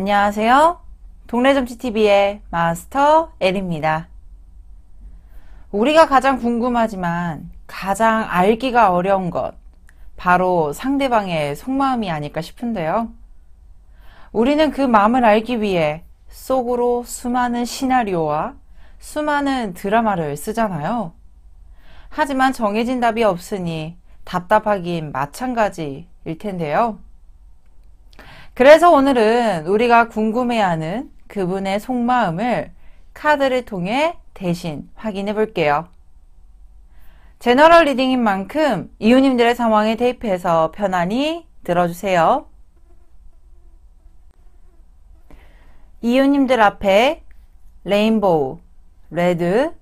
안녕하세요. 동네점치TV의 마스터 L입니다. 우리가 가장 궁금하지만 가장 알기가 어려운 것, 바로 상대방의 속마음이 아닐까 싶은데요. 우리는 그 마음을 알기 위해 속으로 수많은 시나리오와 수많은 드라마를 쓰잖아요. 하지만 정해진 답이 없으니 답답하긴 마찬가지일 텐데요. 그래서 오늘은 우리가 궁금해하는 그분의 속마음을 카드를 통해 대신 확인해 볼게요. 제너럴 리딩인 만큼 이웃님들의 상황에 대입해서 편안히 들어주세요. 이웃님들 앞에 레인보우, 레드,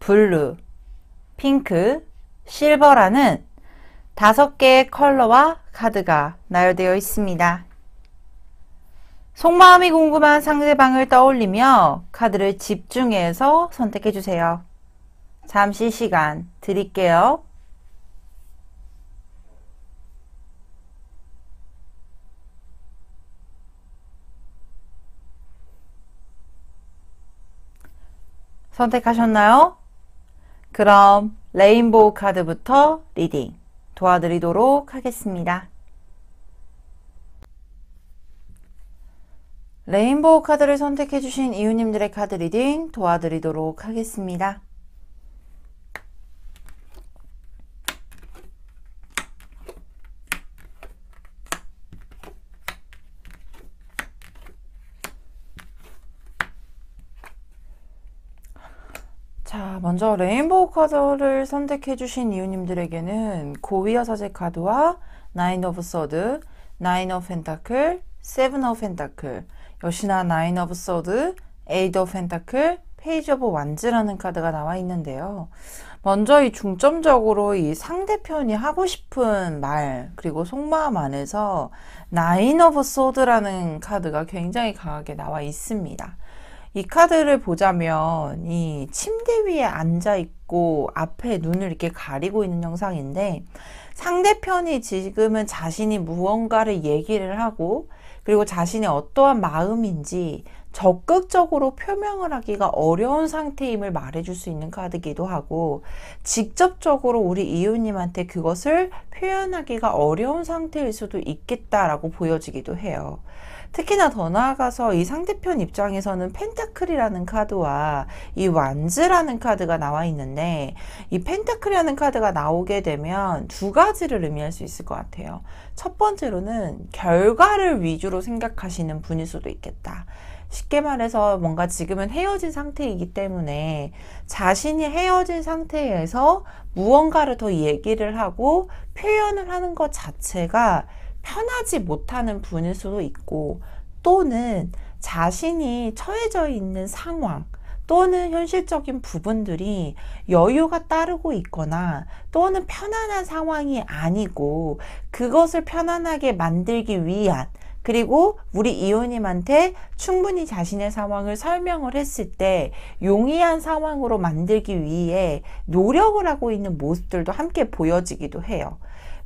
블루, 핑크, 실버라는 5개의 컬러와 카드가 나열되어 있습니다. 속마음이 궁금한 상대방을 떠올리며 카드를 집중해서 선택해 주세요. 잠시 시간 드릴게요. 선택하셨나요? 그럼 레인보우 카드부터 리딩 도와드리도록 하겠습니다. 레인보우 카드를 선택해주신 이웃님들의 카드 리딩 도와드리도록 하겠습니다. 자, 먼저 레인보우 카드를 선택해주신 이웃님들에게는 고위여사제 카드와 나인 오브 소드, 나인 오브 펜타클, 세븐 오브 펜타클, 역시나 나인 오브 소드, 에이트 오브 펜타클, 페이지 오브 완즈라는 카드가 나와 있는데요. 먼저 이 중점적으로 이 상대편이 하고 싶은 말 그리고 속마음 안에서 나인 오브 소드라는 카드가 굉장히 강하게 나와 있습니다. 이 카드를 보자면 이 침대 위에 앉아 있고 앞에 눈을 이렇게 가리고 있는 형상인데, 상대편이 지금은 자신이 무언가를 얘기를 하고 그리고 자신의 어떠한 마음인지 적극적으로 표명을 하기가 어려운 상태임을 말해줄 수 있는 카드이기도 하고, 직접적으로 우리 이웃님한테 그것을 표현하기가 어려운 상태일 수도 있겠다라고 보여지기도 해요. 특히나 더 나아가서 이 상대편 입장에서는 펜타클이라는 카드와 이 완즈라는 카드가 나와 있는데, 이 펜타클이라는 카드가 나오게 되면 두 가지를 의미할 수 있을 것 같아요. 첫 번째로는 결과를 위주로 생각하시는 분일 수도 있겠다. 쉽게 말해서 뭔가 지금은 헤어진 상태이기 때문에 자신이 헤어진 상태에서 무언가를 더 얘기를 하고 표현을 하는 것 자체가 편하지 못하는 분일 수도 있고, 또는 자신이 처해져 있는 상황 또는 현실적인 부분들이 여유가 따르고 있거나 또는 편안한 상황이 아니고 그것을 편안하게 만들기 위한, 그리고 우리 이웃님한테 충분히 자신의 상황을 설명을 했을 때 용이한 상황으로 만들기 위해 노력을 하고 있는 모습들도 함께 보여지기도 해요.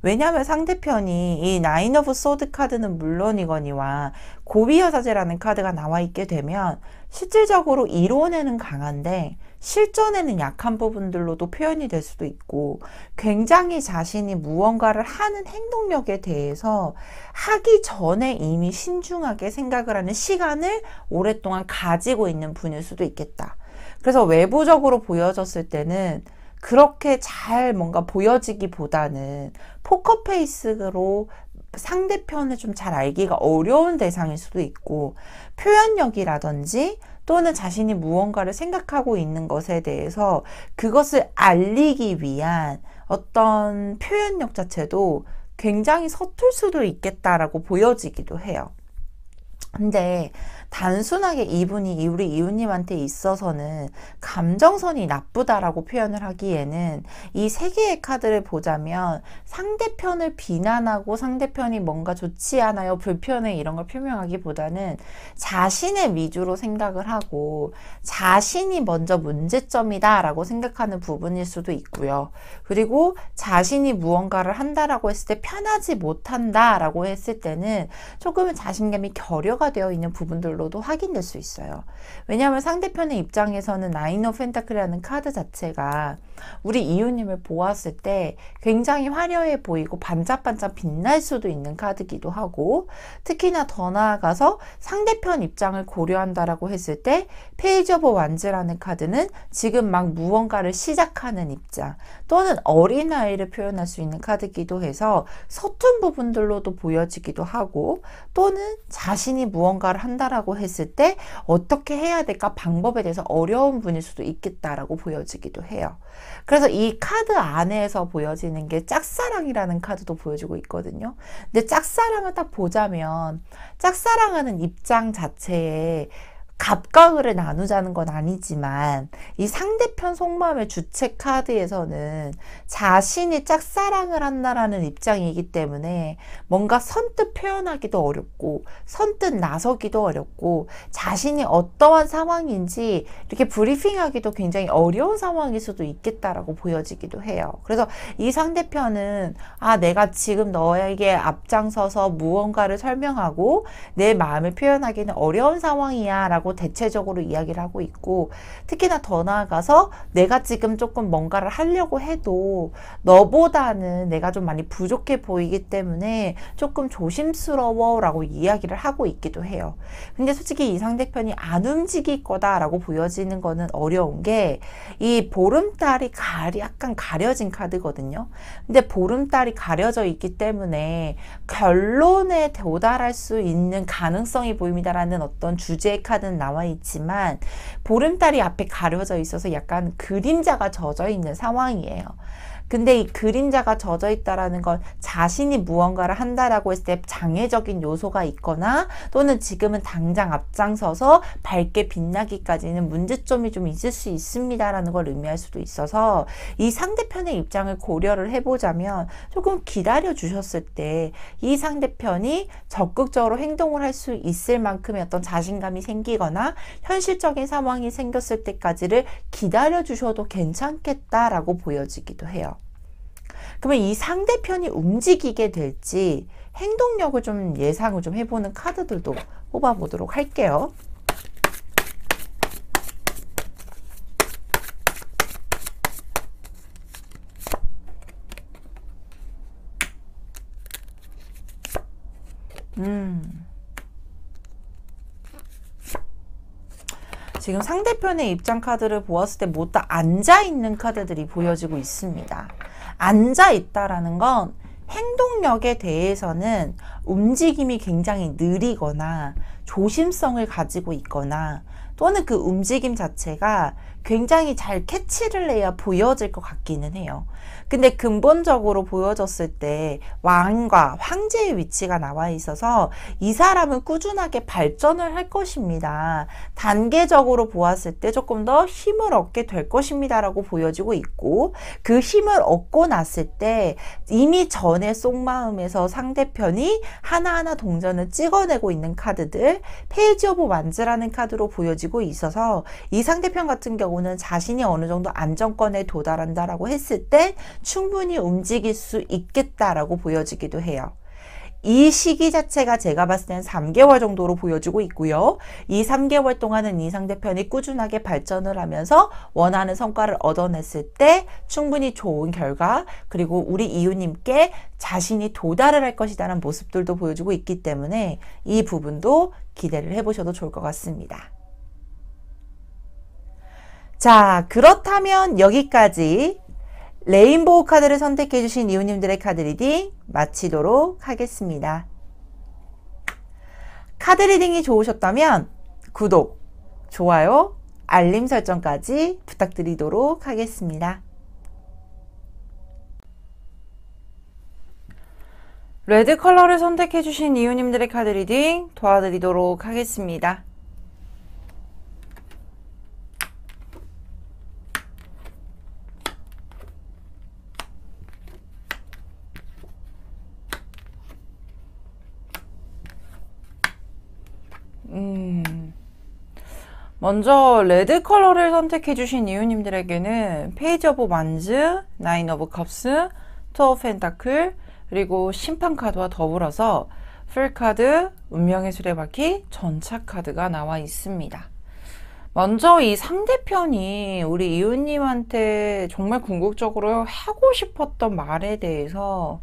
왜냐하면 상대편이 이 나인 오브 소드 카드는 물론이거니와 고위여사제라는 카드가 나와 있게 되면 실질적으로 이론에는 강한데 실전에는 약한 부분들로도 표현이 될 수도 있고, 굉장히 자신이 무언가를 하는 행동력에 대해서 하기 전에 이미 신중하게 생각을 하는 시간을 오랫동안 가지고 있는 분일 수도 있겠다. 그래서 외부적으로 보여졌을 때는 그렇게 잘 뭔가 보여지기보다는 포커페이스로 상대편을 좀 잘 알기가 어려운 대상일 수도 있고, 표현력이라든지 또는 자신이 무언가를 생각하고 있는 것에 대해서 그것을 알리기 위한 어떤 표현력 자체도 굉장히 서툴 수도 있겠다라고 보여지기도 해요. 근데 단순하게 이분이 우리 이웃님한테 있어서는 감정선이 나쁘다라고 표현을 하기에는 이 세 개의 카드를 보자면 상대편을 비난하고 상대편이 뭔가 좋지 않아요, 불편해 이런 걸 표명하기보다는 자신의 위주로 생각을 하고 자신이 먼저 문제점이다 라고 생각하는 부분일 수도 있고요. 그리고 자신이 무언가를 한다라고 했을 때 편하지 못한다 라고 했을 때는 조금은 자신감이 결여가 되어 있는 부분들로도 확인될 수 있어요. 왜냐하면 상대편의 입장에서는 나인 오브 펜타클이라는 카드 자체가 우리 이웃님을 보았을 때 굉장히 화려해 보이고 반짝반짝 빛날 수도 있는 카드기도 하고, 특히나 더 나아가서 상대편 입장을 고려한다라고 했을 때 페이지 오브 완즈라는 카드는 지금 막 무언가를 시작하는 입장 또는 어린아이를 표현할 수 있는 카드기도 해서 서툰 부분들로도 보여지기도 하고, 또는 자신이 무언가를 한다라고 했을 때 어떻게 해야 될까 방법에 대해서 어려운 분일 수도 있겠다라고 보여지기도 해요. 그래서 이 카드 안에서 보여지는 게 짝사랑이라는 카드도 보여주고 있거든요. 근데 짝사랑을 딱 보자면 짝사랑하는 입장 자체에 갑과 을을 나누자는 건 아니지만 이 상대편 속마음의 주체 카드에서는 자신이 짝사랑을 한다라는 입장이기 때문에 뭔가 선뜻 표현하기도 어렵고 선뜻 나서기도 어렵고 자신이 어떠한 상황인지 이렇게 브리핑하기도 굉장히 어려운 상황일 수도 있겠다라고 보여지기도 해요. 그래서 이 상대편은 내가 지금 너에게 앞장서서 무언가를 설명하고 내 마음을 표현하기는 어려운 상황이야 라고 대체적으로 이야기를 하고 있고, 특히나 더 나아가서 내가 지금 조금 뭔가를 하려고 해도 너보다는 내가 좀 많이 부족해 보이기 때문에 조금 조심스러워 라고 이야기를 하고 있기도 해요. 근데 솔직히 이 상대편이 안 움직일 거다 라고 보여지는 거는 어려운 게, 이 보름달이 약간 가려진 카드거든요. 근데 보름달이 가려져 있기 때문에 결론에 도달할 수 있는 가능성이 보입니다라는 어떤 주제의 카드는 나와 있지만 보름달이 앞에 가려져 있어서 약간 그림자가 젖어 있는 상황이에요. 근데 이 그림자가 젖어 있다라는 건 자신이 무언가를 한다라고 했을 때 장애적인 요소가 있거나 또는 지금은 당장 앞장서서 밝게 빛나기까지는 문제점이 좀 있을 수 있습니다라는 걸 의미할 수도 있어서, 이 상대편의 입장을 고려를 해보자면 조금 기다려 주셨을 때 이 상대편이 적극적으로 행동을 할 수 있을 만큼의 어떤 자신감이 생기거나 현실적인 상황이 생겼을 때까지를 기다려 주셔도 괜찮겠다라고 보여지기도 해요. 그러면 이 상대편이 움직이게 될지 행동력을 좀 예상을 좀 해보는 카드들도 뽑아보도록 할게요. 지금 상대편의 입장 카드를 보았을 때 못 다 앉아있는 카드들이 보여지고 있습니다. 앉아있다라는 건 행동력에 대해서는 움직임이 굉장히 느리거나 조심성을 가지고 있거나 또는 그 움직임 자체가 굉장히 잘 캐치를 해야 보여질 것 같기는 해요. 근데 근본적으로 보여졌을 때 왕과 황제의 위치가 나와 있어서 이 사람은 꾸준하게 발전을 할 것입니다. 단계적으로 보았을 때 조금 더 힘을 얻게 될 것입니다 라고 보여지고 있고, 그 힘을 얻고 났을 때 이미 전에 속마음에서 상대편이 하나하나 동전을 찍어내고 있는 카드들, 페이지 오브 완즈라는 카드로 보여지고 있어서 이 상대편 같은 경우는 자신이 어느 정도 안정권에 도달한다라고 했을 때 충분히 움직일 수 있겠다라고 보여지기도 해요. 이 시기 자체가 제가 봤을 때는 3개월 정도로 보여지고 있고요. 이 3개월 동안은 이 상대편이 꾸준하게 발전을 하면서 원하는 성과를 얻어냈을 때 충분히 좋은 결과, 그리고 우리 이웃님께 자신이 도달을 할 것이라는 모습들도 보여주고 있기 때문에 이 부분도 기대를 해보셔도 좋을 것 같습니다. 자, 그렇다면 여기까지 레인보우 카드를 선택해 주신 이웃님들의 카드 리딩 마치도록 하겠습니다. 카드 리딩이 좋으셨다면 구독, 좋아요, 알림 설정까지 부탁드리도록 하겠습니다. 레드 컬러를 선택해 주신 이웃님들의 카드 리딩 도와드리도록 하겠습니다. 먼저 레드 컬러를 선택해 주신 이유님들에게는 페이지 오브 완즈, 나인 오브 컵스, 투 오브 펜타클, 그리고 심판 카드와 더불어서 풀 카드, 운명의 수레바퀴, 전차 카드가 나와 있습니다. 먼저 이 상대편이 우리 이웃님한테 정말 궁극적으로 하고 싶었던 말에 대해서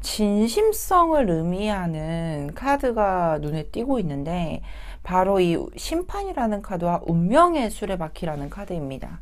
진심성을 의미하는 카드가 눈에 띄고 있는데 바로 이 심판이라는 카드와 운명의 수레바퀴라는 카드입니다.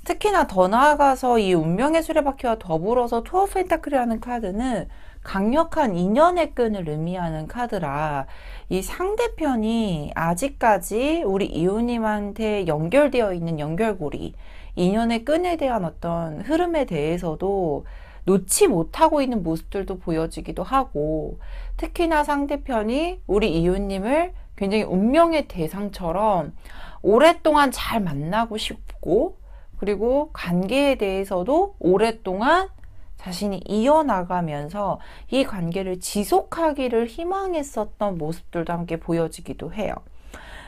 특히나 더 나아가서 이 운명의 수레바퀴와 더불어서 투 오브 펜타클이라는 카드는 강력한 인연의 끈을 의미하는 카드라 이 상대편이 아직까지 우리 이웃님한테 연결되어 있는 연결고리, 인연의 끈에 대한 어떤 흐름에 대해서도 놓지 못하고 있는 모습들도 보여지기도 하고, 특히나 상대편이 우리 이웃님을 굉장히 운명의 대상처럼 오랫동안 잘 만나고 싶고, 그리고 관계에 대해서도 오랫동안 자신이 이어나가면서 이 관계를 지속하기를 희망했었던 모습들도 함께 보여지기도 해요.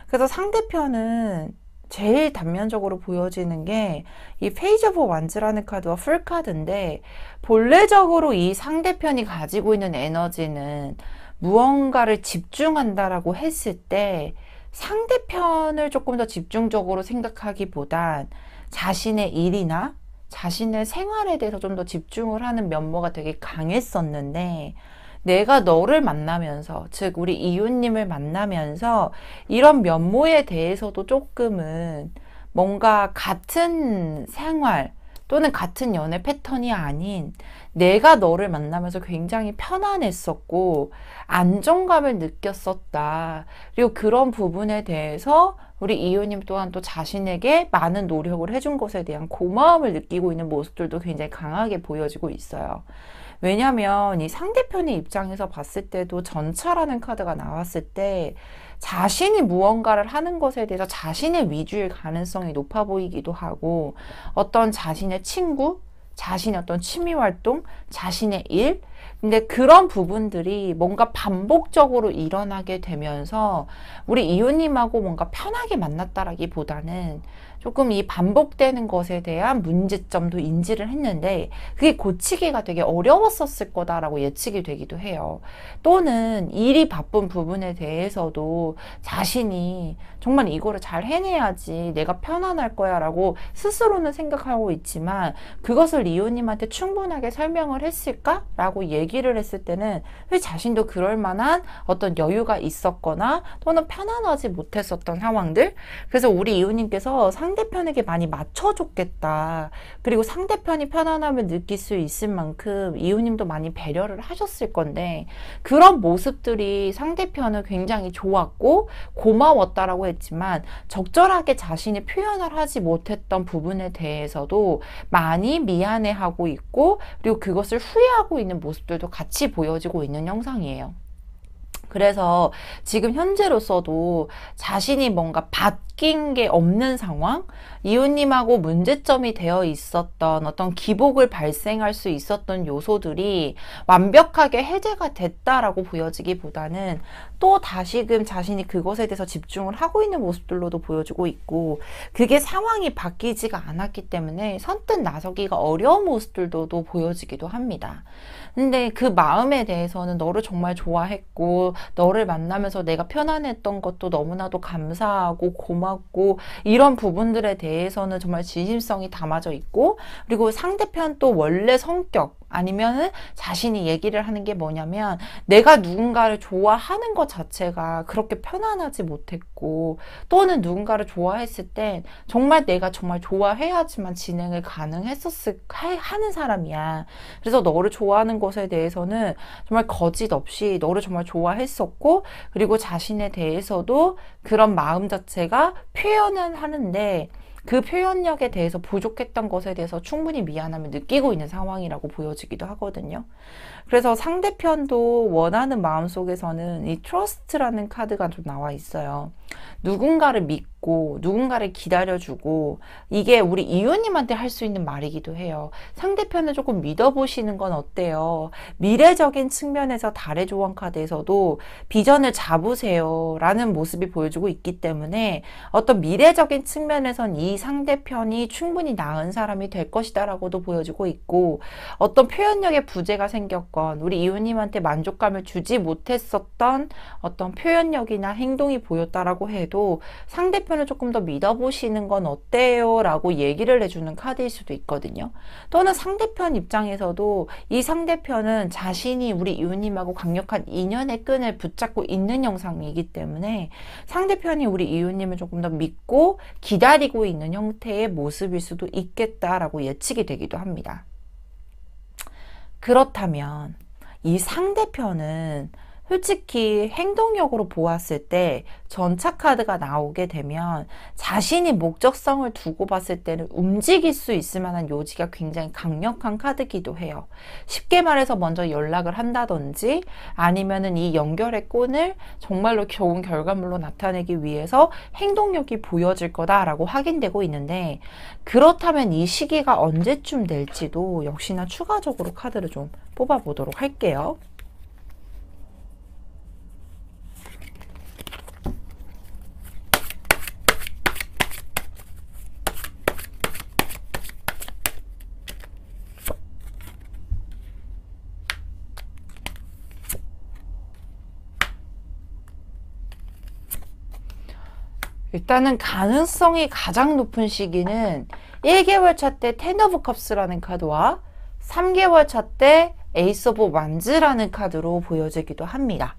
그래서 상대편은 제일 단면적으로 보여지는 게 이 페이지 오브 완즈라는 카드와 풀 카드인데, 본래적으로 이 상대편이 가지고 있는 에너지는 무언가를 집중한다라고 했을 때 상대편을 조금 더 집중적으로 생각하기보단 자신의 일이나 자신의 생활에 대해서 좀 더 집중을 하는 면모가 되게 강했었는데, 내가 너를 만나면서, 즉 우리 이웃님을 만나면서 이런 면모에 대해서도 조금은 뭔가 같은 생활 또는 같은 연애 패턴이 아닌 내가 너를 만나면서 굉장히 편안했었고 안정감을 느꼈었다. 그리고 그런 부분에 대해서 우리 이웃님 또한 또 자신에게 많은 노력을 해준 것에 대한 고마움을 느끼고 있는 모습들도 굉장히 강하게 보여지고 있어요. 왜냐면 이 상대편의 입장에서 봤을 때도 전차라는 카드가 나왔을 때 자신이 무언가를 하는 것에 대해서 자신의 위주일 가능성이 높아 보이기도 하고, 어떤 자신의 친구, 자신의 어떤 취미 활동, 자신의 일, 근데 그런 부분들이 뭔가 반복적으로 일어나게 되면서 우리 이웃님하고 뭔가 편하게 만났다라기보다는 조금 이 반복되는 것에 대한 문제점도 인지를 했는데 그게 고치기가 되게 어려웠었을 거다라고 예측이 되기도 해요. 또는 일이 바쁜 부분에 대해서도 자신이 정말 이거를 잘 해내야지 내가 편안할 거야 라고 스스로는 생각하고 있지만 그것을 이웃님한테 충분하게 설명을 했을까? 라고 얘기를 했을 때는 왜 자신도 그럴 만한 어떤 여유가 있었거나 또는 편안하지 못했었던 상황들, 그래서 우리 이웃님께서 상대편에게 많이 맞춰줬겠다. 그리고 상대편이 편안함을 느낄 수 있을 만큼 이웃님도 많이 배려를 하셨을 건데 그런 모습들이 상대편은 굉장히 좋았고 고마웠다라고 했지만 적절하게 자신이 표현을 하지 못했던 부분에 대해서도 많이 미안해하고 있고 그리고 그것을 후회하고 있는 모습들도 같이 보여지고 있는 영상이에요. 그래서 지금 현재로서도 자신이 뭔가 바뀐 게 없는 상황, 이웃님하고 문제점이 되어 있었던 어떤 기복을 발생할 수 있었던 요소들이 완벽하게 해제가 됐다라고 보여지기보다는 또 다시금 자신이 그것에 대해서 집중을 하고 있는 모습들로도 보여지고 있고, 그게 상황이 바뀌지가 않았기 때문에 선뜻 나서기가 어려운 모습들도 보여지기도 합니다. 근데 그 마음에 대해서는 너를 정말 좋아했고 너를 만나면서 내가 편안했던 것도 너무나도 감사하고 고맙고 이런 부분들에 대해서는 정말 진심성이 담아져 있고, 그리고 상대편 또 원래 성격 아니면은 자신이 얘기를 하는 게 뭐냐면 내가 누군가를 좋아하는 것 자체가 그렇게 편안하지 못했고 또는 누군가를 좋아했을 땐 정말 내가 정말 좋아해야지만 진행을 하는 사람이야. 그래서 너를 좋아하는 것에 대해서는 정말 거짓 없이 너를 정말 좋아했었고 그리고 자신에 대해서도 그런 마음 자체가 표현은 하는데 그 표현력에 대해서 부족했던 것에 대해서 충분히 미안함을 느끼고 있는 상황이라고 보여지기도 하거든요. 그래서 상대편도 원하는 마음속에서는 이 트러스트라는 카드가 좀 나와 있어요. 누군가를 믿고 믿고 누군가를 기다려주고, 이게 우리 이웃님한테 할 수 있는 말이기도 해요. 상대편을 조금 믿어보시는 건 어때요? 미래적인 측면에서 달의 조언 카드에서도 비전을 잡으세요 라는 모습이 보여주고 있기 때문에 어떤 미래적인 측면에선 이 상대편이 충분히 나은 사람이 될 것이다 라고도 보여주고 있고, 어떤 표현력에 부재가 생겼건 우리 이웃님한테 만족감을 주지 못했었던 어떤 표현력이나 행동이 보였다라고 해도 상대편을 조금 더 믿어보시는 건 어때요? 라고 얘기를 해주는 카드일 수도 있거든요. 또는 상대편 입장에서도 이 상대편은 자신이 우리 이웃님하고 강력한 인연의 끈을 붙잡고 있는 영상이기 때문에 상대편이 우리 이웃님을 조금 더 믿고 기다리고 있는 형태의 모습일 수도 있겠다라고 예측이 되기도 합니다. 그렇다면 이 상대편은 솔직히 행동력으로 보았을 때 전차 카드가 나오게 되면 자신이 목적성을 두고 봤을 때는 움직일 수 있을 만한 요지가 굉장히 강력한 카드기도 해요. 쉽게 말해서 먼저 연락을 한다든지 아니면은 이 연결의 끈을 정말로 좋은 결과물로 나타내기 위해서 행동력이 보여질 거다라고 확인되고 있는데, 그렇다면 이 시기가 언제쯤 될지도 역시나 추가적으로 카드를 좀 뽑아보도록 할게요. 일단은 가능성이 가장 높은 시기는 1개월 차 때 텐 오브 컵스라는 카드와 3개월 차 때 에이스 오브 완즈라는 카드로 보여지기도 합니다.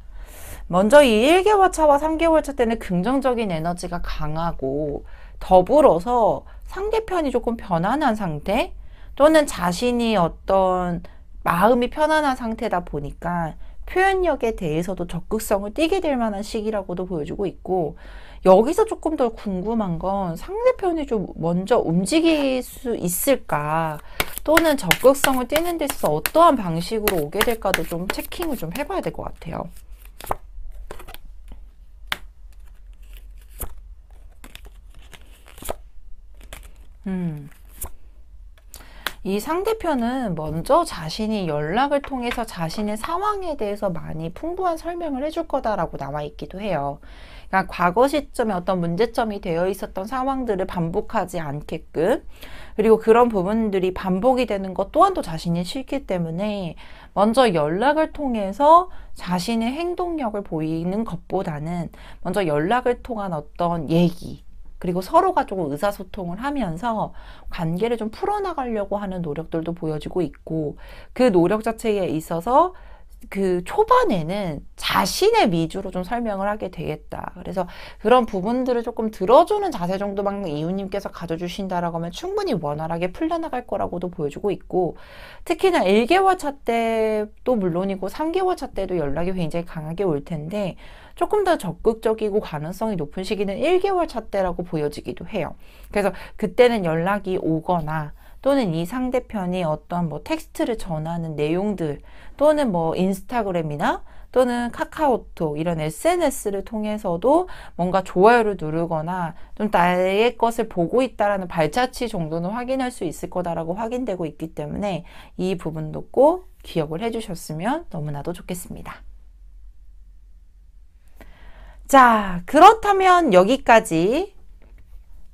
먼저 이 1개월 차와 3개월 차 때는 긍정적인 에너지가 강하고, 더불어서 상대편이 조금 편안한 상태 또는 자신이 어떤 마음이 편안한 상태다 보니까 표현력에 대해서도 적극성을 띠게 될 만한 시기라고도 보여주고 있고, 여기서 조금 더 궁금한 건 상대편이 좀 먼저 움직일 수 있을까, 또는 적극성을 띠는 데 있어서 어떠한 방식으로 오게 될까도 좀 체킹을 좀 해봐야 될 것 같아요. 이 상대편은 먼저 자신이 연락을 통해서 자신의 상황에 대해서 많이 풍부한 설명을 해줄 거다라고 나와 있기도 해요. 그러니까 과거 시점에 어떤 문제점이 되어 있었던 상황들을 반복하지 않게끔, 그리고 그런 부분들이 반복이 되는 것 또한도 자신이 싫기 때문에 먼저 연락을 통해서 자신의 행동력을 보이는 것보다는 먼저 연락을 통한 어떤 얘기, 그리고 서로가 조금 의사소통을 하면서 관계를 좀 풀어나가려고 하는 노력들도 보여지고 있고, 그 노력 자체에 있어서 그 초반에는 자신의 위주로 좀 설명을 하게 되겠다. 그래서 그런 부분들을 조금 들어주는 자세 정도만 이웃님께서 가져주신다라고 하면 충분히 원활하게 풀려나갈 거라고도 보여주고 있고, 특히나 1개월 차 때도 물론이고 3개월 차 때도 연락이 굉장히 강하게 올 텐데, 조금 더 적극적이고 가능성이 높은 시기는 1개월 차 때라고 보여지기도 해요. 그래서 그때는 연락이 오거나 또는 이 상대편이 어떤 뭐 텍스트를 전하는 내용들, 또는 뭐 인스타그램이나 또는 카카오톡 이런 SNS를 통해서도 뭔가 좋아요를 누르거나 좀 나의 것을 보고 있다라는 발자취 정도는 확인할 수 있을 거다라고 확인되고 있기 때문에 이 부분도 꼭 기억을 해주셨으면 너무나도 좋겠습니다. 자, 그렇다면 여기까지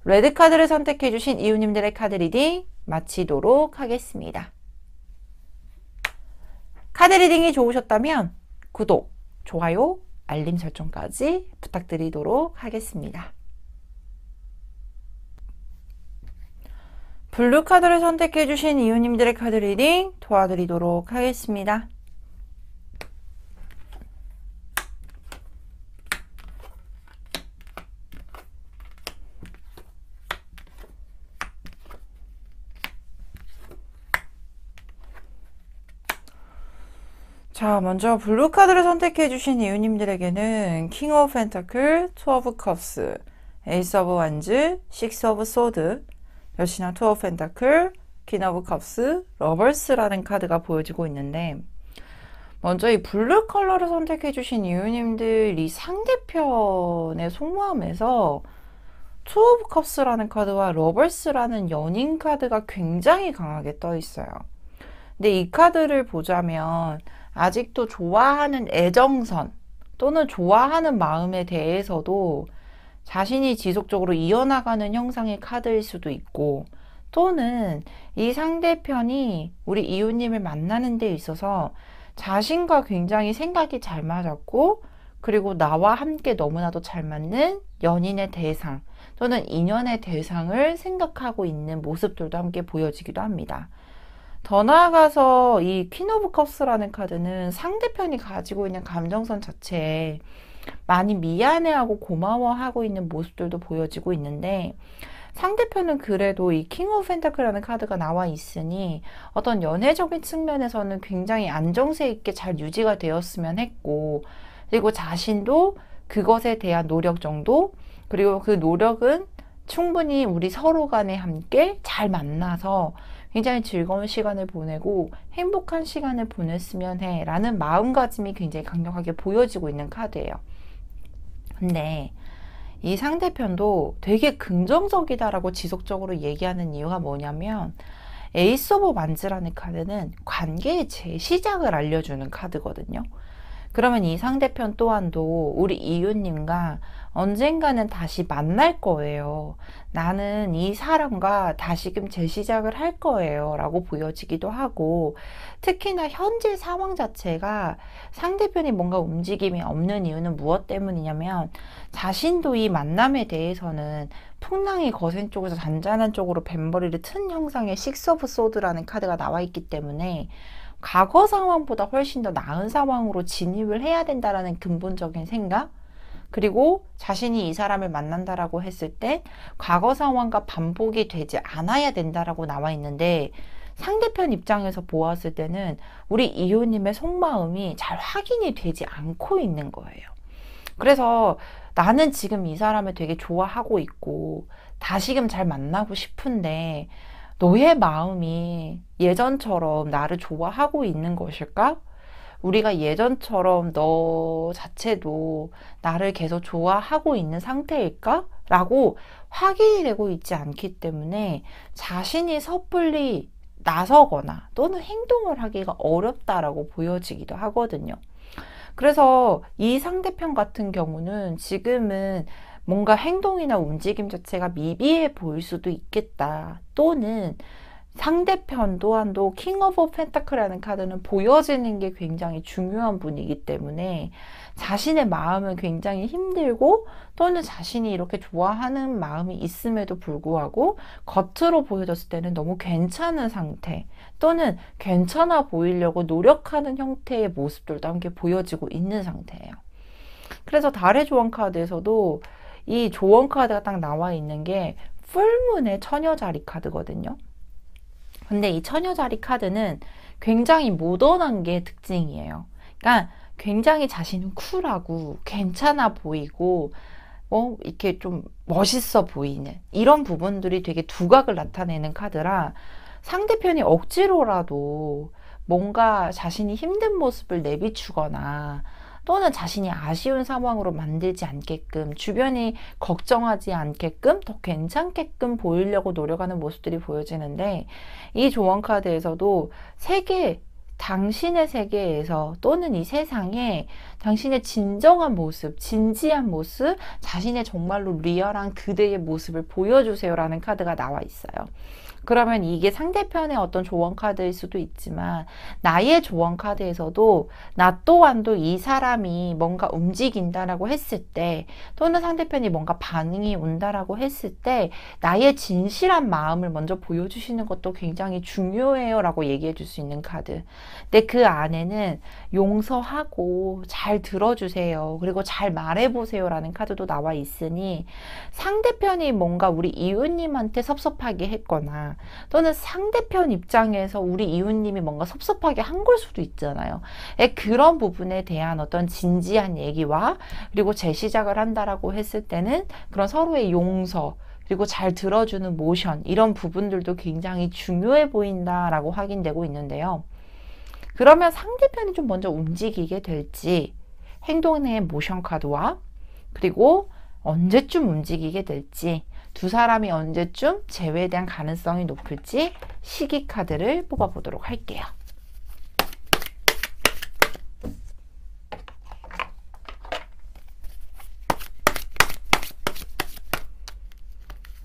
레드카드를 선택해 주신 이웃님들의 카드 리딩 마치도록 하겠습니다. 카드 리딩이 좋으셨다면 구독, 좋아요, 알림 설정까지 부탁드리도록 하겠습니다. 블루 카드를 선택해 주신 이웃님들의 카드 리딩 도와드리도록 하겠습니다. 자, 먼저 블루 카드를 선택해 주신 이웃님들에게는 킹 오브 펜타클, 투 오브 컵스, 에이스 오브 완즈, 식스 오브 소드, 역시나 투 오브 펜타클, 퀸 오브 컵스, 러버스라는 카드가 보여지고 있는데, 먼저 이 블루 컬러를 선택해 주신 이웃님들, 이 상대편의 속마음에서 투 오브 컵스라는 카드와 러버스라는 연인 카드가 굉장히 강하게 떠 있어요. 근데 이 카드를 보자면 아직도 좋아하는 애정선 또는 좋아하는 마음에 대해서도 자신이 지속적으로 이어나가는 형상의 카드일 수도 있고, 또는 이 상대편이 우리 이웃님을 만나는 데 있어서 자신과 굉장히 생각이 잘 맞았고, 그리고 나와 함께 너무나도 잘 맞는 연인의 대상 또는 인연의 대상을 생각하고 있는 모습들도 함께 보여지기도 합니다. 더 나아가서 이 퀸 오브 컵스라는 카드는 상대편이 가지고 있는 감정선 자체에 많이 미안해하고 고마워하고 있는 모습들도 보여지고 있는데, 상대편은 그래도 이 킹 오브 펜타클이라는 카드가 나와 있으니 어떤 연애적인 측면에서는 굉장히 안정세 있게 잘 유지가 되었으면 했고, 그리고 자신도 그것에 대한 노력 정도, 그리고 그 노력은 충분히 우리 서로 간에 함께 잘 만나서 굉장히 즐거운 시간을 보내고 행복한 시간을 보냈으면 해 라는 마음가짐이 굉장히 강력하게 보여지고 있는 카드예요. 근데 이 상대편도 되게 긍정적이다라고 지속적으로 얘기하는 이유가 뭐냐면, 에이스 오브 완즈라는 카드는 관계의 재시작을 알려주는 카드거든요. 그러면 이 상대편 또한도 우리 이웃님과 언젠가는 다시 만날 거예요. 나는 이 사람과 다시금 재시작을 할 거예요 라고 보여지기도 하고, 특히나 현재 상황 자체가 상대편이 뭔가 움직임이 없는 이유는 무엇 때문이냐면, 자신도 이 만남에 대해서는 풍랑이 거센 쪽에서 잔잔한 쪽으로 뱀머리를 튼 형상의 식스 오브 소드라는 카드가 나와 있기 때문에 과거 상황보다 훨씬 더 나은 상황으로 진입을 해야 된다라는 근본적인 생각, 그리고 자신이 이 사람을 만난다라고 했을 때 과거 상황과 반복이 되지 않아야 된다라고 나와 있는데, 상대편 입장에서 보았을 때는 우리 이호님의 속마음이 잘 확인이 되지 않고 있는 거예요. 그래서 나는 지금 이 사람을 되게 좋아하고 있고 다시금 잘 만나고 싶은데 너의 마음이 예전처럼 나를 좋아하고 있는 것일까? 우리가 예전처럼 너 자체도 나를 계속 좋아하고 있는 상태일까? 라고 확인이 되고 있지 않기 때문에 자신이 섣불리 나서거나 또는 행동을 하기가 어렵다라고 보여지기도 하거든요. 그래서 이 상대편 같은 경우는 지금은 뭔가 행동이나 움직임 자체가 미비해 보일 수도 있겠다. 또는 상대편 또한도 킹 오브 펜타클이라는 카드는 보여지는 게 굉장히 중요한 분이기 때문에 자신의 마음은 굉장히 힘들고, 또는 자신이 이렇게 좋아하는 마음이 있음에도 불구하고 겉으로 보여졌을 때는 너무 괜찮은 상태, 또는 괜찮아 보이려고 노력하는 형태의 모습들도 함께 보여지고 있는 상태예요. 그래서 달의 조언 카드에서도 이 조언 카드가 딱 나와 있는 게 풀문의 처녀자리 카드거든요. 근데 이 처녀자리 카드는 굉장히 모던한 게 특징이에요. 그러니까 굉장히 자신은 쿨하고 괜찮아 보이고 이렇게 좀 멋있어 보이는 이런 부분들이 되게 두각을 나타내는 카드라, 상대편이 억지로라도 뭔가 자신이 힘든 모습을 내비추거나 또는 자신이 아쉬운 상황으로 만들지 않게끔, 주변이 걱정하지 않게끔 더 괜찮게끔 보이려고 노력하는 모습들이 보여지는데, 이 조언 카드에서도 당신의 세계에서 또는 이 세상에 당신의 진정한 모습, 진지한 모습, 자신의 정말로 리얼한 그대의 모습을 보여주세요 라는 카드가 나와 있어요. 그러면 이게 상대편의 어떤 조언 카드일 수도 있지만, 나의 조언 카드에서도 나 또한도 이 사람이 뭔가 움직인다라고 했을 때, 또는 상대편이 뭔가 반응이 온다라고 했을 때 나의 진실한 마음을 먼저 보여주시는 것도 굉장히 중요해요 라고 얘기해 줄 수 있는 카드. 근데 그 안에는 용서하고 잘 들어주세요, 그리고 잘 말해보세요 라는 카드도 나와 있으니, 상대편이 뭔가 우리 이웃님한테 섭섭하게 했거나 또는 상대편 입장에서 우리 이웃님이 뭔가 섭섭하게 한 걸 수도 있잖아요. 그런 부분에 대한 어떤 진지한 얘기와, 그리고 재시작을 한다라고 했을 때는 그런 서로의 용서, 그리고 잘 들어주는 모션, 이런 부분들도 굉장히 중요해 보인다라고 확인되고 있는데요. 그러면 상대편이 좀 먼저 움직이게 될지, 행동의 모션 카드와 그리고 언제쯤 움직이게 될지, 두 사람이 언제쯤 재회에 대한 가능성이 높을지 시기 카드를 뽑아보도록 할게요.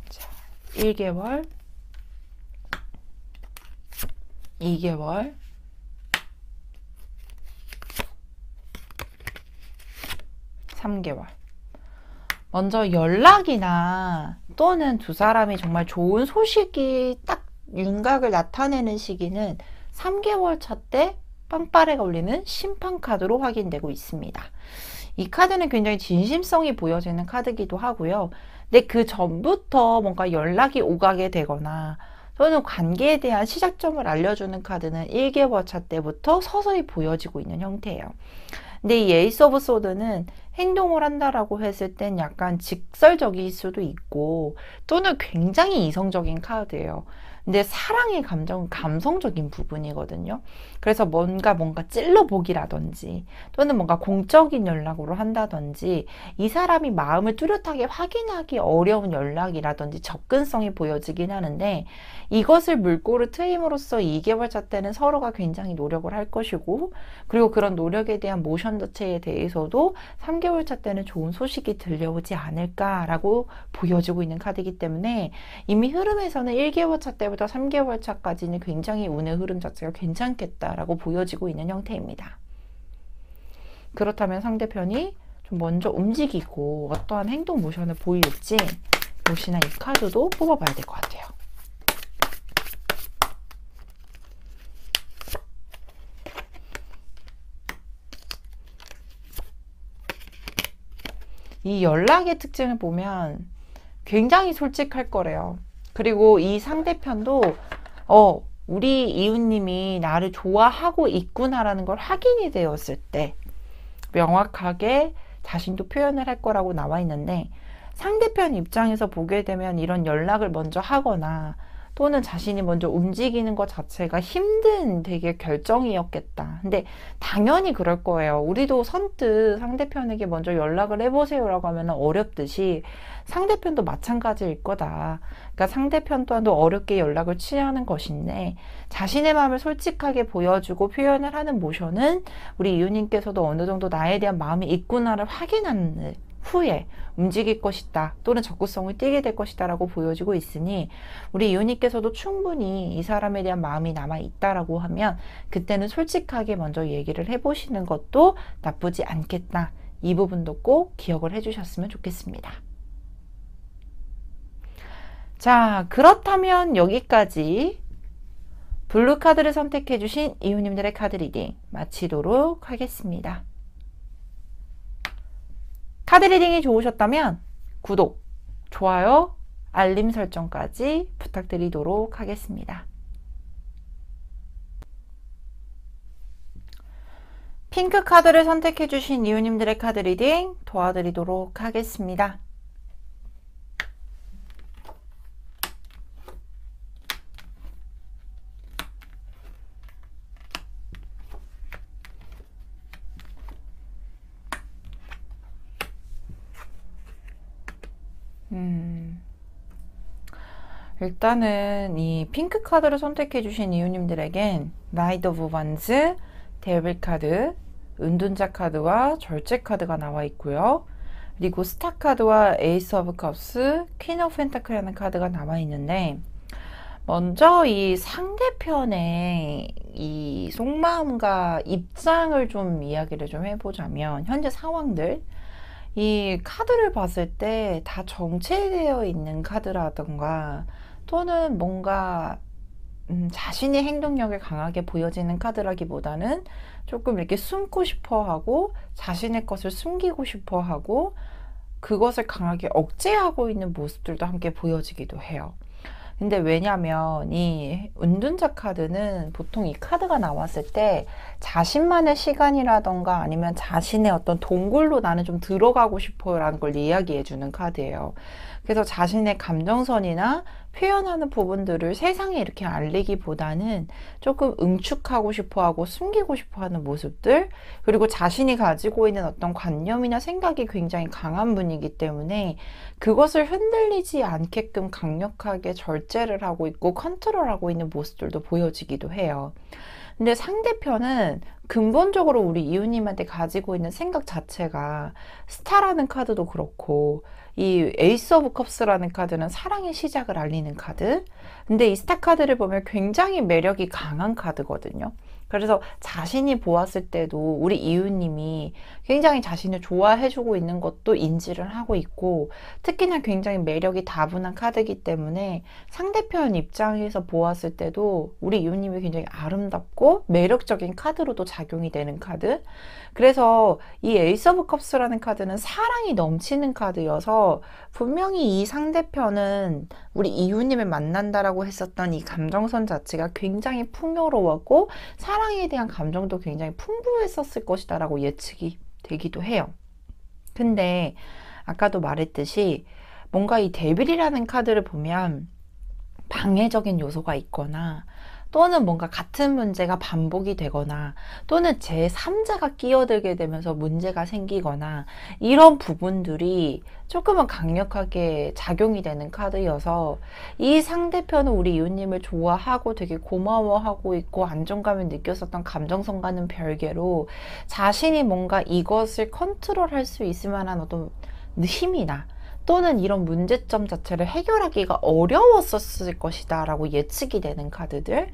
자, 1개월, 2개월, 3개월. 먼저 연락이나 또는 두 사람이 정말 좋은 소식이 딱 윤곽을 나타내는 시기는 3개월 차 때 빵빠레가 울리는 심판 카드로 확인되고 있습니다. 이 카드는 굉장히 진심성이 보여지는 카드이기도 하고요. 근데 그 전부터 뭔가 연락이 오가게 되거나 또는 관계에 대한 시작점을 알려주는 카드는 1개월 차 때부터 서서히 보여지고 있는 형태예요. 근데 이 에이스 오브 소드는 행동을 한다라고 했을 땐 약간 직설적일 수도 있고 또는 굉장히 이성적인 카드예요. 근데 사랑의 감정은 감성적인 부분이거든요. 그래서 뭔가 찔러보기라든지 또는 뭔가 공적인 연락으로 한다든지 이 사람이 마음을 뚜렷하게 확인하기 어려운 연락이라든지 접근성이 보여지긴 하는데 이것을 물꼬를 트임으로써 2개월 차 때는 서로가 굉장히 노력을 할 것이고 그리고 그런 노력에 대한 모션 자체에 대해서도 3개월 차 때는 좋은 소식이 들려오지 않을까라고 보여지고 있는 카드이기 때문에 이미 흐름에서는 1개월 차 때부터 3개월 차까지는 굉장히 운의 흐름 자체가 괜찮겠다라고 보여지고 있는 형태입니다. 그렇다면 상대편이 좀 먼저 움직이고 어떠한 행동 모션을 보일지 역시나 이 카드도 뽑아봐야 될 것 같아요. 이 연락의 특징을 보면 굉장히 솔직할 거래요. 그리고 이 상대편도 우리 이웃님이 나를 좋아하고 있구나라는 걸 확인이 되었을 때 명확하게 자신도 표현을 할 거라고 나와 있는데 상대편 입장에서 보게 되면 이런 연락을 먼저 하거나 또는 자신이 먼저 움직이는 것 자체가 힘든 되게 결정이었겠다. 근데 당연히 그럴 거예요. 우리도 선뜻 상대편에게 먼저 연락을 해보세요라고 하면 어렵듯이 상대편도 마찬가지일 거다. 그러니까 상대편 또한도 어렵게 연락을 취하는 것인데 자신의 마음을 솔직하게 보여주고 표현을 하는 모션은 우리 이웃님께서도 어느 정도 나에 대한 마음이 있구나를 확인하는 후에 움직일 것이다 또는 적극성을 띠게 될 것이다 라고 보여지고 있으니 우리 이웃님께서도 충분히 이 사람에 대한 마음이 남아있다라고 하면 그때는 솔직하게 먼저 얘기를 해보시는 것도 나쁘지 않겠다. 이 부분도 꼭 기억을 해주셨으면 좋겠습니다. 자, 그렇다면 여기까지 블루 카드를 선택해 주신 이웃님들의 카드 리딩 마치도록 하겠습니다. 카드 리딩이 좋으셨다면 구독, 좋아요, 알림 설정까지 부탁드리도록 하겠습니다. 핑크 카드를 선택해 주신 이웃님들의 카드 리딩 도와드리도록 하겠습니다. 일단은 이 핑크 카드를 선택해 주신 이웃님들에겐 나이트 오브 완즈, 데빌 카드, 은둔자 카드와 절제 카드가 나와 있고요. 그리고 스타 카드와 에이스 오브 컵스, 퀸 오브 펜타클이라는 카드가 나와 있는데 먼저 이 상대편의 이 속마음과 입장을 좀 이야기를 좀 해보자면 현재 상황들 이 카드를 봤을 때 다 정체되어 있는 카드라던가 또는 뭔가 자신의 행동력을 강하게 보여지는 카드라기보다는 조금 이렇게 숨고 싶어 하고 자신의 것을 숨기고 싶어 하고 그것을 강하게 억제하고 있는 모습들도 함께 보여지기도 해요. 근데 왜냐면 이 은둔자 카드는 보통 이 카드가 나왔을 때 자신만의 시간이라던가 아니면 자신의 어떤 동굴로 나는 좀 들어가고 싶어 라는 걸 이야기해 주는 카드예요. 그래서 자신의 감정선이나 표현하는 부분들을 세상에 이렇게 알리기보다는 조금 응축하고 싶어 하고 숨기고 싶어 하는 모습들, 그리고 자신이 가지고 있는 어떤 관념이나 생각이 굉장히 강한 분이기 때문에 그것을 흔들리지 않게끔 강력하게 절제를 하고 있고 컨트롤하고 있는 모습들도 보여지기도 해요. 근데 상대편은 근본적으로 우리 이웃님한테 가지고 있는 생각 자체가 스타라는 카드도 그렇고, 이 에이스 오브 컵스라는 카드는 사랑의 시작을 알리는 카드. 근데 이 스타 카드를 보면 굉장히 매력이 강한 카드거든요. 그래서 자신이 보았을 때도 우리 이웃님이 굉장히 자신을 좋아해주고 있는 것도 인지를 하고 있고, 특히나 굉장히 매력이 다분한 카드이기 때문에 상대편 입장에서 보았을 때도 우리 이웃님이 굉장히 아름답고 매력적인 카드로도 작용이 되는 카드. 그래서 이 에이스 오브 컵스라는 카드는 사랑이 넘치는 카드여서 분명히 이 상대편은 우리 이웃님을 만난다라고 했었던 이 감정선 자체가 굉장히 풍요로웠고 사랑에 대한 감정도 굉장히 풍부했었을 것이다 라고 예측이 되기도 해요. 근데 아까도 말했듯이 뭔가 이 데빌이라는 카드를 보면 방해적인 요소가 있거나, 또는 뭔가 같은 문제가 반복이 되거나, 또는 제3자가 끼어들게 되면서 문제가 생기거나, 이런 부분들이 조금은 강력하게 작용이 되는 카드여서 이 상대편은 우리 이웃님을 좋아하고 되게 고마워하고 있고 안정감을 느꼈었던 감정선과는 별개로 자신이 뭔가 이것을 컨트롤할 수 있을 만한 어떤 힘이나 또는 이런 문제점 자체를 해결하기가 어려웠었을 것이다 라고 예측이 되는 카드들,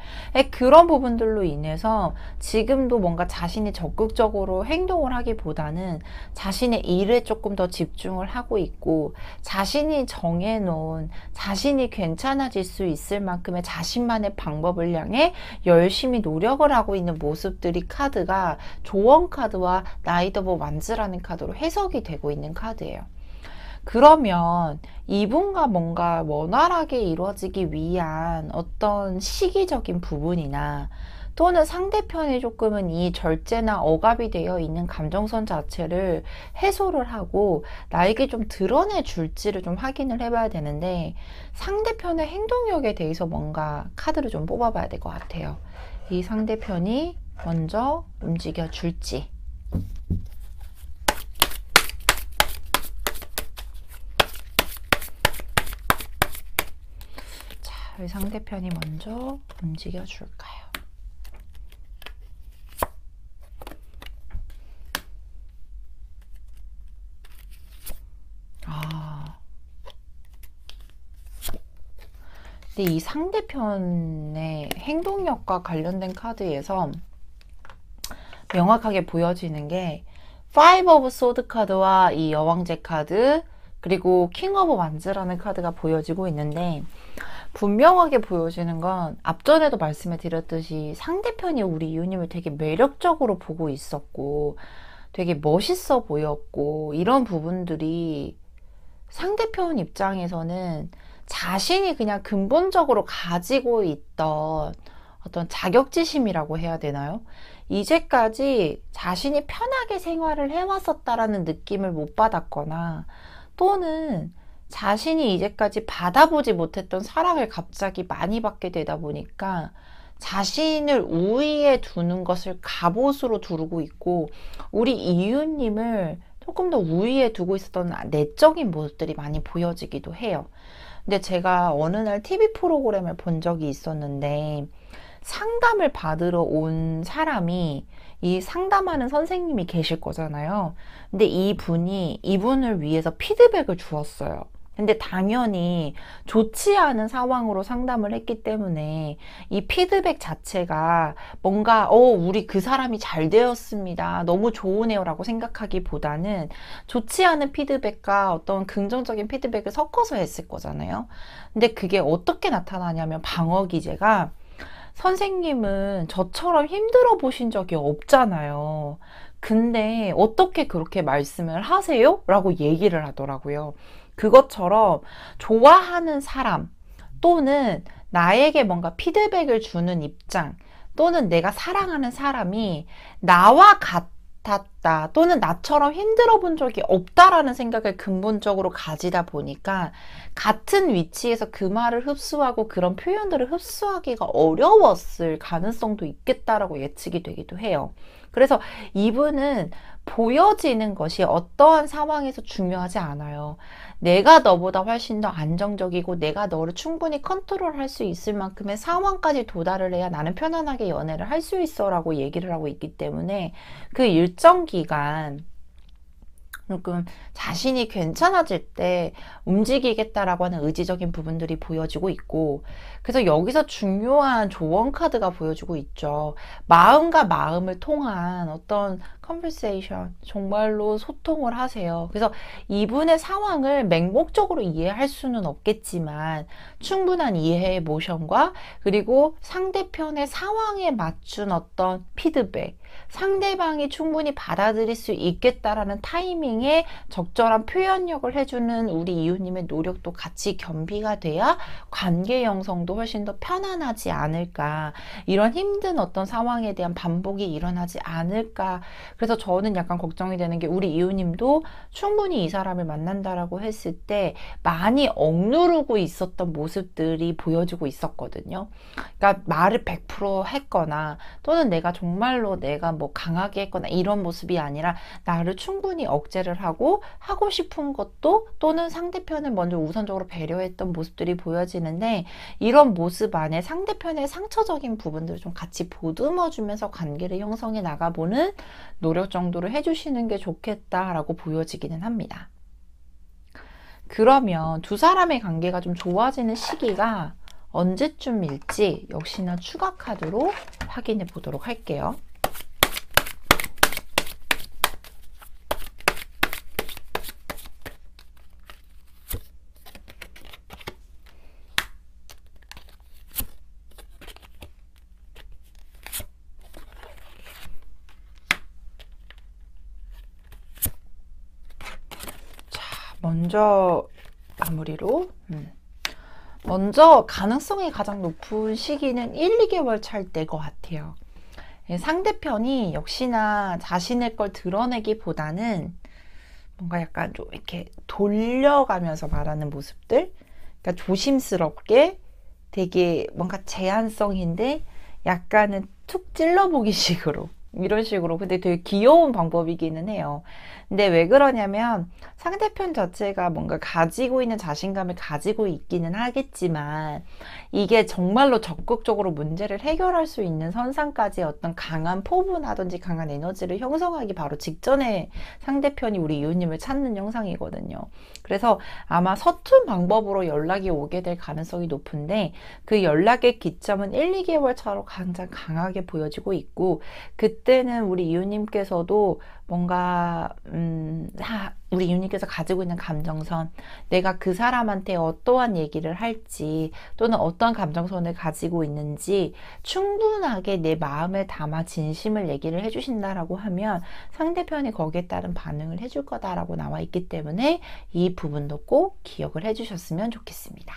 그런 부분들로 인해서 지금도 뭔가 자신이 적극적으로 행동을 하기보다는 자신의 일에 조금 더 집중을 하고 있고, 자신이 정해놓은 자신이 괜찮아질 수 있을 만큼의 자신만의 방법을 향해 열심히 노력을 하고 있는 모습들이 카드가 조언 카드와 나이트 오브 완즈라는 카드로 해석이 되고 있는 카드예요. 그러면 이분과 뭔가 원활하게 이루어지기 위한 어떤 시기적인 부분이나, 또는 상대편이 조금은 이 절제나 억압이 되어 있는 감정선 자체를 해소를 하고 나에게 좀 드러내 줄지를 좀 확인을 해봐야 되는데, 상대편의 행동력에 대해서 뭔가 카드를 좀 뽑아봐야 될 것 같아요. 이 상대편이 먼저 움직여 줄지. 이 상대편이 먼저 움직여 줄까요? 근데 이 상대편의 행동력과 관련된 카드에서 명확하게 보여지는 게 파이브 오브 소드 카드와 이 여왕제 카드, 그리고 킹 오브 완즈라는 카드가 보여지고 있는데, 분명하게 보여지는 건 앞전에도 말씀해 드렸듯이 상대편이 우리 이웃님을 되게 매력적으로 보고 있었고 되게 멋있어 보였고, 이런 부분들이 상대편 입장에서는 자신이 그냥 근본적으로 가지고 있던 어떤 자격지심이라고 해야 되나요? 이제까지 자신이 편하게 생활을 해왔었다라는 느낌을 못 받았거나, 또는 자신이 이제까지 받아보지 못했던 사랑을 갑자기 많이 받게 되다 보니까 자신을 우위에 두는 것을 갑옷으로 두르고 있고, 우리 이웃님을 조금 더 우위에 두고 있었던 내적인 모습들이 많이 보여지기도 해요. 근데 제가 어느 날 TV 프로그램을 본 적이 있었는데, 상담을 받으러 온 사람이, 이 상담하는 선생님이 계실 거잖아요. 근데 이분을 위해서 피드백을 주었어요. 근데 당연히 좋지 않은 상황으로 상담을 했기 때문에 이 피드백 자체가 뭔가 우리 그 사람이 잘 되었습니다, 너무 좋으네요 라고 생각하기보다는 좋지 않은 피드백과 어떤 긍정적인 피드백을 섞어서 했을 거잖아요. 근데 그게 어떻게 나타나냐면, 방어 기제가 선생님은 저처럼 힘들어 보신 적이 없잖아요. 근데 어떻게 그렇게 말씀을 하세요? 라고 얘기를 하더라고요. 그것처럼 좋아하는 사람, 또는 나에게 뭔가 피드백을 주는 입장, 또는 내가 사랑하는 사람이 나와 같았던 있다 또는 나처럼 힘들어 본 적이 없다라는 생각을 근본적으로 가지다 보니까 같은 위치에서 그 말을 흡수하고 그런 표현들을 흡수하기가 어려웠을 가능성도 있겠다라고 예측이 되기도 해요. 그래서 이분은 보여지는 것이 어떠한 상황에서 중요하지 않아요. 내가 너보다 훨씬 더 안정적이고 내가 너를 충분히 컨트롤할 수 있을 만큼의 상황까지 도달을 해야 나는 편안하게 연애를 할 수 있어 라고 얘기를 하고 있기 때문에 그 일정 기간 조금 자신이 괜찮아질 때 움직이겠다라고 하는 의지적인 부분들이 보여지고 있고, 그래서 여기서 중요한 조언 카드가 보여지고 있죠. 마음과 마음을 통한 어떤 컨버세이션, 정말로 소통을 하세요. 그래서 이분의 상황을 맹목적으로 이해할 수는 없겠지만 충분한 이해의 모션과 그리고 상대편의 상황에 맞춘 어떤 피드백, 상대방이 충분히 받아들일 수 있겠다라는 타이밍에 적절한 표현력을 해주는 우리 이웃님의 노력도 같이 겸비가 돼야 관계 형성도 훨씬 더 편안하지 않을까, 이런 힘든 어떤 상황에 대한 반복이 일어나지 않을까. 그래서 저는 약간 걱정이 되는 게 우리 이웃님도 충분히 이 사람을 만난다라고 했을 때 많이 억누르고 있었던 모습들이 보여지고 있었거든요. 그러니까 말을 100% 했거나 또는 내가 정말로 내가 뭐 강하게 했거나 이런 모습이 아니라 나를 충분히 억제를 하고 하고 싶은 것도 또는 상대편을 먼저 우선적으로 배려했던 모습들이 보여지는데, 이런 모습 안에 상대편의 상처적인 부분들을 좀 같이 보듬어 주면서 관계를 형성해 나가보는 노력 정도를 해주시는 게 좋겠다라고 보여지기는 합니다. 그러면 두 사람의 관계가 좀 좋아지는 시기가 언제쯤일지 역시나 추가 카드로 확인해 보도록 할게요. 먼저 마무리로 먼저 가능성이 가장 높은 시기는 1, 2개월 차일 때일 것 같아요. 상대편이 역시나 자신의 걸 드러내기보다는 뭔가 약간 좀 이렇게 돌려가면서 말하는 모습들, 그러니까 조심스럽게 되게 뭔가 제한성인데 약간은 툭 찔러보기 식으로, 이런 식으로. 근데 되게 귀여운 방법이기는 해요. 근데 왜 그러냐면 상대편 자체가 뭔가 가지고 있는 자신감을 가지고 있기는 하겠지만 이게 정말로 적극적으로 문제를 해결할 수 있는 선상까지 어떤 강한 포부나든지 강한 에너지를 형성하기 바로 직전에 상대편이 우리 이웃님을 찾는 영상이거든요. 그래서 아마 서툰 방법으로 연락이 오게 될 가능성이 높은데 그 연락의 기점은 1, 2개월 차로 가장 강하게 보여지고 있고, 그때는 우리 이웃님께서도 뭔가 우리 이웃님께서 가지고 있는 감정선, 내가 그 사람한테 어떠한 얘기를 할지 또는 어떠한 감정선을 가지고 있는지 충분하게 내 마음을 담아 진심을 얘기를 해주신다라고 하면 상대편이 거기에 따른 반응을 해줄 거다라고 나와 있기 때문에 이 부분도 꼭 기억을 해주셨으면 좋겠습니다.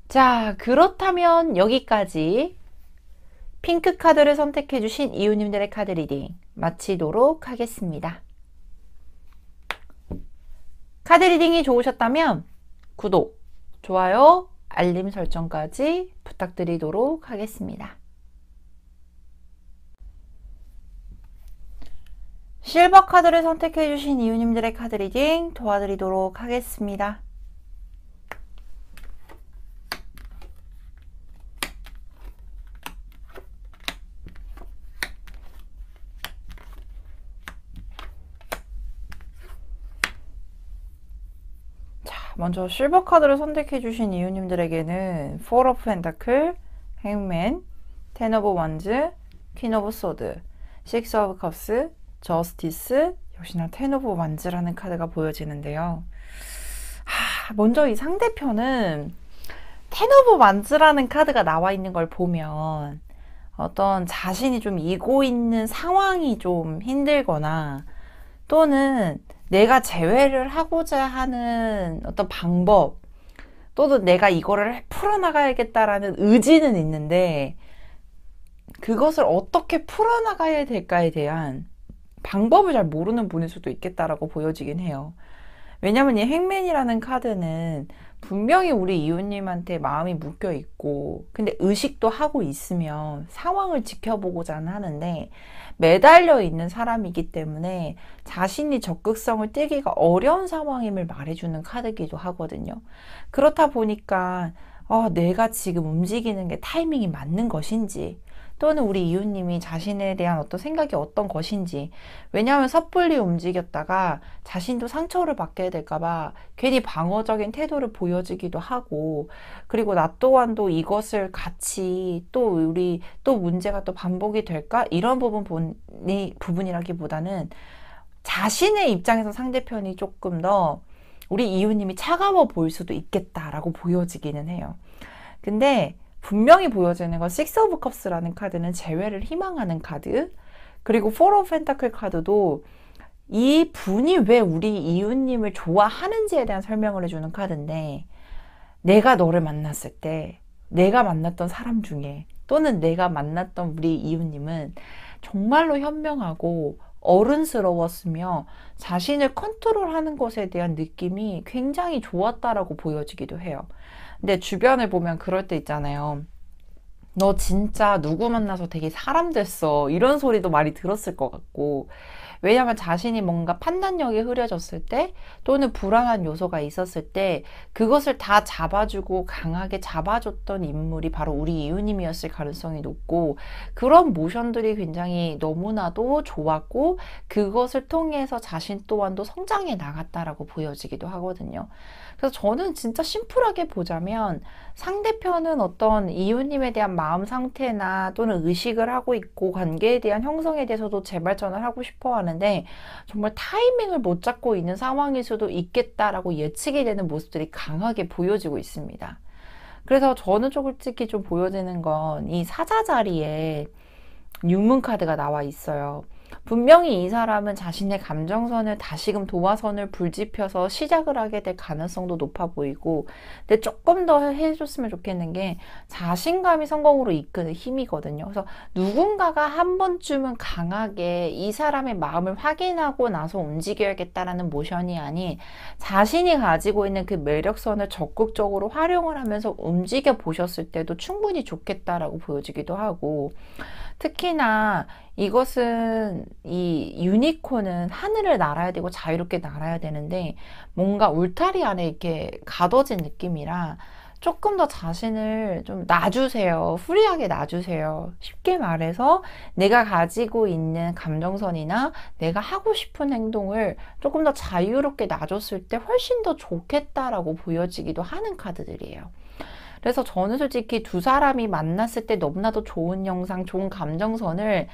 자, 그렇다면 여기까지 핑크 카드를 선택해 주신 이웃님들의 카드 리딩 마치도록 하겠습니다. 카드 리딩이 좋으셨다면 구독, 좋아요, 알림 설정까지 부탁드리도록 하겠습니다. 실버 카드를 선택해 주신 이웃님들의 카드 리딩 도와드리도록 하겠습니다. 먼저 실버 카드를 선택해 주신 이웃님들에게는 Four of Pentacle, Hangman, Ten of Wands, Queen of Swords, Six of Cups, Justice, 역시나 Ten of Wands라는 카드가 보여지는데요. 먼저 이 상대편은 Ten of Wands라는 카드가 나와 있는 걸 보면 어떤 자신이 좀 이고 있는 상황이 좀 힘들거나 또는 내가 재회를 하고자 하는 어떤 방법 또는 내가 이거를 풀어나가야겠다라는 의지는 있는데 그것을 어떻게 풀어나가야 될까에 대한 방법을 잘 모르는 분일 수도 있겠다라고 보여지긴 해요. 왜냐면 이 행맨이라는 카드는 분명히 우리 이웃님한테 마음이 묶여 있고, 근데 의식도 하고 있으면 상황을 지켜보고자 하는데 매달려 있는 사람이기 때문에 자신이 적극성을 떼기가 어려운 상황임을 말해주는 카드이기도 하거든요. 그렇다 보니까 내가 지금 움직이는 게 타이밍이 맞는 것인지, 또는 우리 이웃님이 자신에 대한 어떤 생각이 어떤 것인지, 왜냐하면 섣불리 움직였다가 자신도 상처를 받게 될까봐 괜히 방어적인 태도를 보여주기도 하고, 그리고 나 또한도 이것을 같이 또 문제가 또 반복이 될까? 이런 부분이라기보다는 자신의 입장에서 상대편이 조금 더 우리 이웃님이 차가워 보일 수도 있겠다라고 보여지기는 해요. 근데 분명히 보여지는 건 식스 오브 컵스라는 카드는 재회를 희망하는 카드, 그리고 포 오브 펜타클 카드도 이 분이 왜 우리 이웃님을 좋아하는지에 대한 설명을 해주는 카드인데, 내가 너를 만났을 때 내가 만났던 사람 중에 또는 내가 만났던 우리 이웃님은 정말로 현명하고 어른스러웠으며 자신을 컨트롤하는 것에 대한 느낌이 굉장히 좋았다라고 보여지기도 해요. 근데 주변을 보면 그럴 때 있잖아요. 너 진짜 누구 만나서 되게 사람 됐어, 이런 소리도 많이 들었을 것 같고, 왜냐하면 자신이 뭔가 판단력이 흐려졌을 때 또는 불안한 요소가 있었을 때 그것을 다 잡아주고 강하게 잡아줬던 인물이 바로 우리 이웃님이었을 가능성이 높고, 그런 모션들이 굉장히 너무나도 좋았고 그것을 통해서 자신 또한도 성장해 나갔다라고 보여지기도 하거든요. 그래서 저는 진짜 심플하게 보자면 상대편은 어떤 이웃님에 대한 마음 상태나 또는 의식을 하고 있고 관계에 대한 형성에 대해서도 재발전을 하고 싶어 하는데 정말 타이밍을 못 잡고 있는 상황일 수도 있겠다라고 예측이 되는 모습들이 강하게 보여지고 있습니다. 그래서 저는 솔직히 좀 보여지는 건 이 사자 자리에 뉴문 카드가 나와 있어요. 분명히 이 사람은 자신의 감정선을 다시금 도화선을 불지펴서 시작을 하게 될 가능성도 높아 보이고, 근데 조금 더 해줬으면 좋겠는 게 자신감이 성공으로 이끄는 힘이거든요. 그래서 누군가가 한 번쯤은 강하게 이 사람의 마음을 확인하고 나서 움직여야겠다라는 모션이 아닌 자신이 가지고 있는 그 매력선을 적극적으로 활용을 하면서 움직여 보셨을 때도 충분히 좋겠다라고 보여지기도 하고, 특히나 이것은 이 유니콘은 하늘을 날아야 되고 자유롭게 날아야 되는데 뭔가 울타리 안에 이렇게 가둬진 느낌이라 조금 더 자신을 좀 놔주세요. 프리하게 놔주세요. 쉽게 말해서 내가 가지고 있는 감정선이나 내가 하고 싶은 행동을 조금 더 자유롭게 놔줬을 때 훨씬 더 좋겠다라고 보여지기도 하는 카드들이에요. 그래서 저는 솔직히 두 사람이 만났을 때 너무나도 좋은 영상, 좋은 감정선을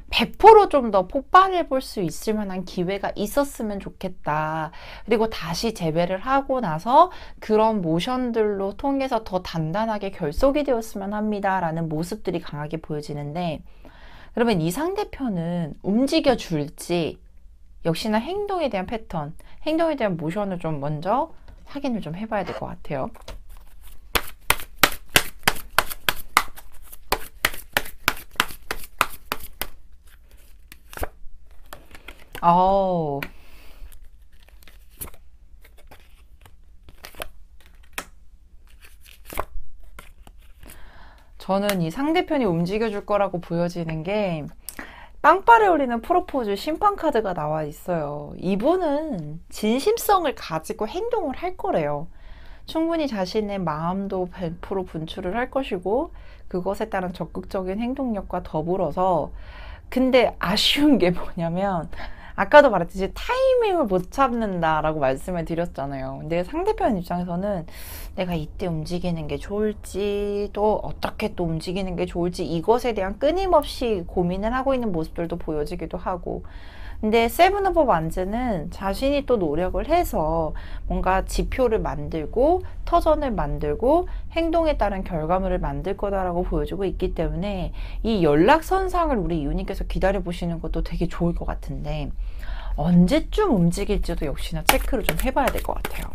100% 좀 더 폭발해 볼 수 있을 만한 기회가 있었으면 좋겠다. 그리고 다시 재배를 하고 나서 그런 모션들로 통해서 더 단단하게 결속이 되었으면 합니다. 라는 모습들이 강하게 보여지는데, 그러면 이 상대편은 움직여 줄지, 역시나 행동에 대한 패턴, 행동에 대한 모션을 좀 먼저 확인을 좀 해봐야 될 것 같아요. 저는 이 상대편이 움직여줄 거라고 보여지는 게 빵빠레 울리는 프로포즈 심판 카드가 나와 있어요. 이분은 진심성을 가지고 행동을 할 거래요. 충분히 자신의 마음도 100% 분출을 할 것이고 그것에 따른 적극적인 행동력과 더불어서, 근데 아쉬운 게 뭐냐면 아까도 말했듯이 타이밍을 못 잡는다라고 말씀을 드렸잖아요. 근데 상대편 입장에서는 내가 이때 움직이는 게 좋을지, 또 어떻게 또 움직이는 게 좋을지 이것에 대한 끊임없이 고민을 하고 있는 모습들도 보여지기도 하고, 근데 세븐 오브 완즈는 자신이 또 노력을 해서 뭔가 지표를 만들고 터전을 만들고 행동에 따른 결과물을 만들 거다라고 보여주고 있기 때문에 이 연락선상을 우리 이웃님께서 기다려보시는 것도 되게 좋을 것 같은데 언제쯤 움직일지도 역시나 체크를 좀 해봐야 될 것 같아요.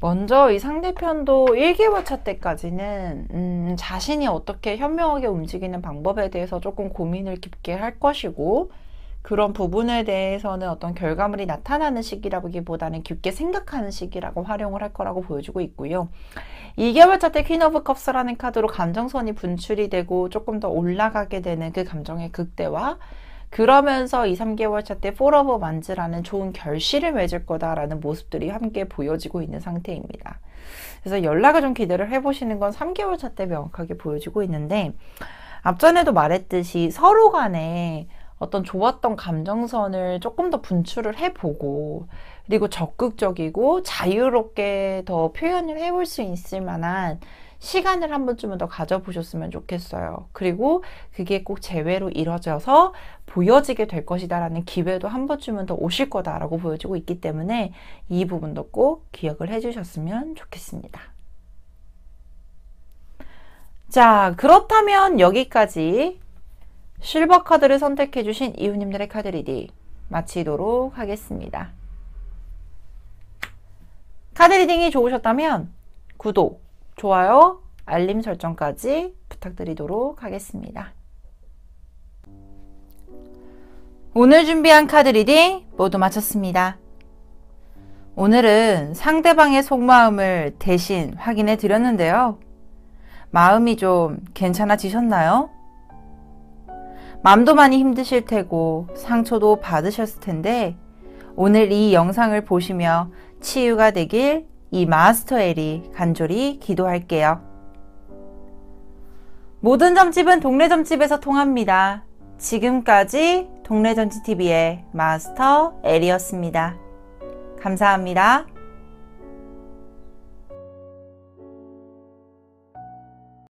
먼저 이 상대편도 1개월 차 때까지는 자신이 어떻게 현명하게 움직이는 방법에 대해서 조금 고민을 깊게 할 것이고, 그런 부분에 대해서는 어떤 결과물이 나타나는 시기라기보다는 깊게 생각하는 시기라고 활용을 할 거라고 보여주고 있고요. 2개월 차 때 퀸 오브 컵스라는 카드로 감정선이 분출이 되고 조금 더 올라가게 되는 그 감정의 극대화, 그러면서 2, 3개월 차 때 포 오브 완즈라는 좋은 결실을 맺을 거다라는 모습들이 함께 보여지고 있는 상태입니다. 그래서 연락을 좀 기대를 해보시는 건 3개월 차 때 명확하게 보여지고 있는데, 앞전에도 말했듯이 서로 간에 어떤 좋았던 감정선을 조금 더 분출을 해보고, 그리고 적극적이고 자유롭게 더 표현을 해볼 수 있을 만한 시간을 한 번쯤은 더 가져보셨으면 좋겠어요. 그리고 그게 꼭 재회로 이뤄져서 보여지게 될 것이다 라는 기회도 한 번쯤은 더 오실 거다라고 보여지고 있기 때문에 이 부분도 꼭 기억을 해주셨으면 좋겠습니다. 자, 그렇다면 여기까지 실버 카드를 선택해주신 이웃님들의 카드 리딩 마치도록 하겠습니다. 카드 리딩이 좋으셨다면 구독, 좋아요, 알림 설정까지 부탁드리도록 하겠습니다. 오늘 준비한 카드 리딩 모두 마쳤습니다. 오늘은 상대방의 속마음을 대신 확인해 드렸는데요. 마음이 좀 괜찮아지셨나요? 마음도 많이 힘드실 테고 상처도 받으셨을 텐데, 오늘 이 영상을 보시며 치유가 되길 이 마스터 엘이 간절히 기도할게요. 모든 점집은 동네 점집에서 통합니다. 지금까지 동네 점집TV의 마스터 엘이었습니다. 감사합니다.